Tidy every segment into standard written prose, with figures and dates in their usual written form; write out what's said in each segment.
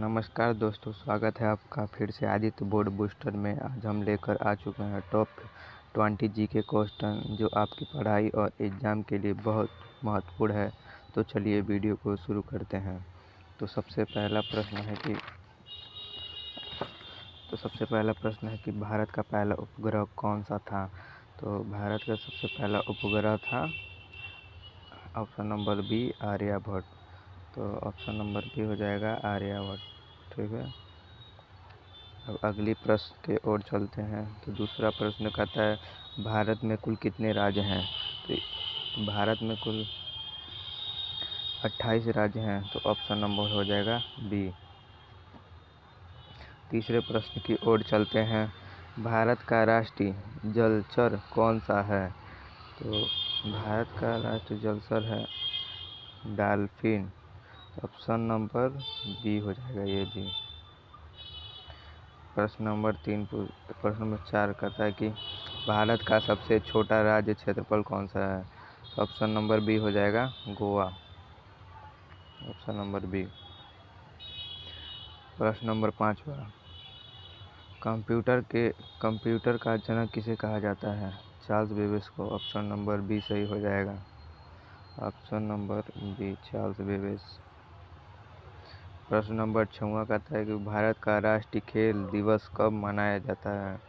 नमस्कार दोस्तों, स्वागत है आपका फिर से आदित्य बोर्ड बूस्टर में। आज हम लेकर आ चुके हैं टॉप 20 जीके क्वेश्चन जो आपकी पढ़ाई और एग्ज़ाम के लिए बहुत महत्वपूर्ण है। तो चलिए वीडियो को शुरू करते हैं। तो सबसे पहला प्रश्न है कि भारत का पहला उपग्रह कौन सा था। तो भारत का सबसे पहला उपग्रह था ऑप्शन नंबर बी, आर्यभट्ट। तो ऑप्शन नंबर बी हो जाएगा आर्यभट्ट। ठीक है, अब अगली प्रश्न के ओर चलते हैं। तो दूसरा प्रश्न कहता है भारत में कुल कितने राज्य हैं। तो भारत में कुल 28 राज्य हैं। तो ऑप्शन नंबर हो जाएगा बी। तीसरे प्रश्न की ओर चलते हैं। भारत का राष्ट्रीय जलचर कौन सा है। तो भारत का राष्ट्रीय जलचर है डॉल्फिन। ऑप्शन नंबर बी हो जाएगा ये भी। प्रश्न नंबर 4 कहता है कि भारत का सबसे छोटा राज्य क्षेत्रफल कौन सा है। ऑप्शन नंबर बी हो जाएगा गोवा। Option number B. प्रश्न नंबर 5 कंप्यूटर का जनक किसे कहा जाता है। चार्ल्स बेबेज को। ऑप्शन नंबर बी सही हो जाएगा। Option number B Charles Babbage. प्रश्न नंबर 6 कहता है कि भारत का राष्ट्रीय खेल दिवस कब मनाया जाता है।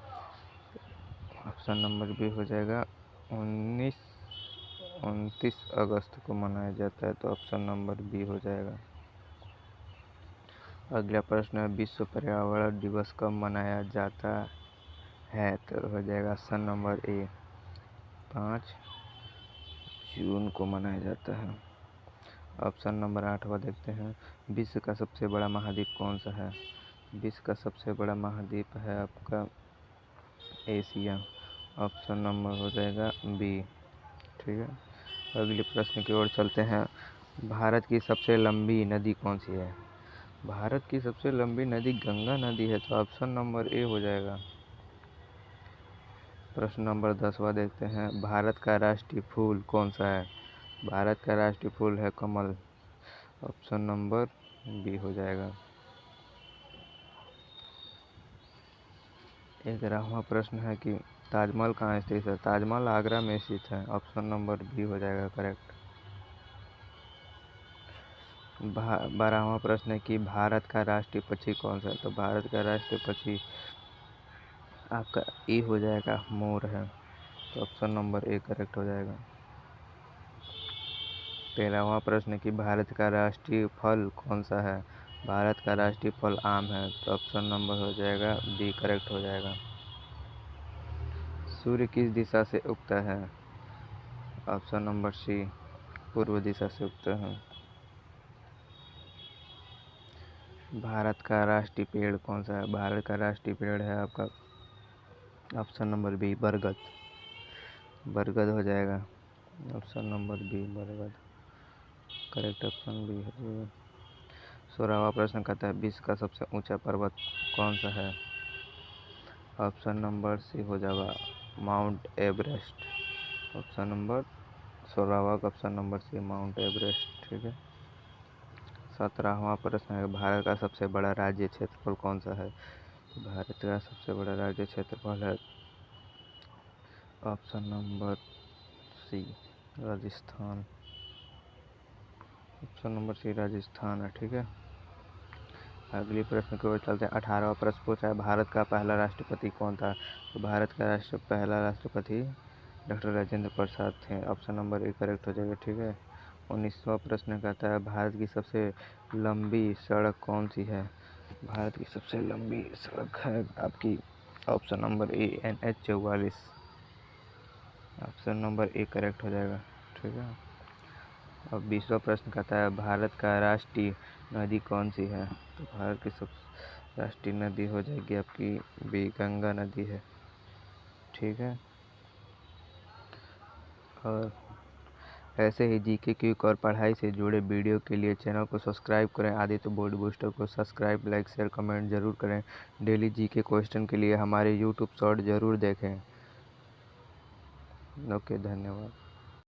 ऑप्शन नंबर बी हो जाएगा 29 अगस्त को मनाया जाता है। तो ऑप्शन नंबर बी हो जाएगा। अगला प्रश्न है विश्व पर्यावरण दिवस कब मनाया जाता है। तो हो जाएगा ऑप्शन नंबर ए 5 जून को मनाया जाता है। ऑप्शन नंबर 8 देखते हैं। विश्व का सबसे बड़ा महाद्वीप कौन सा है। विश्व का सबसे बड़ा महाद्वीप है आपका एशिया। ऑप्शन नंबर हो जाएगा बी। ठीक है, अगले प्रश्न की ओर चलते हैं। भारत की सबसे लंबी नदी कौन सी है। भारत की सबसे लंबी नदी गंगा नदी है। तो ऑप्शन नंबर ए हो जाएगा। प्रश्न नंबर 10 देखते हैं। भारत का राष्ट्रीय फूल कौन सा है। भारत का राष्ट्रीय फूल है कमल। ऑप्शन नंबर बी हो जाएगा। 11वां प्रश्न है कि ताजमहल कहाँ स्थित है। ताजमहल आगरा में स्थित है। ऑप्शन नंबर बी हो जाएगा करेक्ट। 12वां प्रश्न है कि भारत का राष्ट्रीय पक्षी कौन सा है। तो भारत का राष्ट्रीय पक्षी आपका ए हो जाएगा, मोर है। तो ऑप्शन नंबर ए करेक्ट हो जाएगा। 13वां प्रश्न है कि भारत का राष्ट्रीय फल कौन सा है। भारत का राष्ट्रीय फल आम है। तो ऑप्शन नंबर हो जाएगा बी करेक्ट हो जाएगा। सूर्य किस दिशा से उगता है। ऑप्शन नंबर सी पूर्व दिशा से उगता है। भारत का राष्ट्रीय पेड़ कौन सा है। भारत का राष्ट्रीय पेड़ है आपका ऑप्शन नंबर बी बरगद। बरगद हो जाएगा। ऑप्शन नंबर बी बरगद करेक्ट। ऑप्शन बी है। 16वां प्रश्न कहता है विश्व का सबसे ऊंचा पर्वत कौन सा है। ऑप्शन नंबर सी हो जाएगा माउंट एवरेस्ट। ऑप्शन नंबर 16वां का option number C Mount Everest. ठीक है, 17वां प्रश्न है भारत का सबसे बड़ा राज्य क्षेत्रफल कौन सा है। भारत का सबसे बड़ा राज्य क्षेत्रफल है option number C Rajasthan. Option number C Rajasthan है। ठीक है, अगली प्रश्न की ओर चलते हैं। 18वां प्रश्न पूछा है भारत का पहला राष्ट्रपति कौन था। तो भारत का पहला राष्ट्रपति डॉक्टर राजेंद्र प्रसाद थे। ऑप्शन नंबर ए करेक्ट हो जाएगा। ठीक है, 19वां प्रश्न कहता है भारत की सबसे लंबी सड़क कौन सी है। भारत की सबसे लंबी सड़क है आपकी option number A NH 44। Option number A correct हो जाएगा। ठीक है, अब 20वां प्रश्न कहता है भारत का राष्ट्रीय नदी कौन सी है। तो भारत की सबसे राष्ट्रीय नदी हो जाएगी आपकी बी गंगा नदी है। ठीक है, और ऐसे ही जीके क्विक और पढ़ाई से जुड़े वीडियो के लिए चैनल को सब्सक्राइब करें। आदित्य बोर्ड बूस्टर को सब्सक्राइब, लाइक, शेयर, कमेंट जरूर करें। डेली जीके क्वेश्चन के लिए हमारे यूट्यूब शॉर्ट जरूर देखें। ओके, धन्यवाद।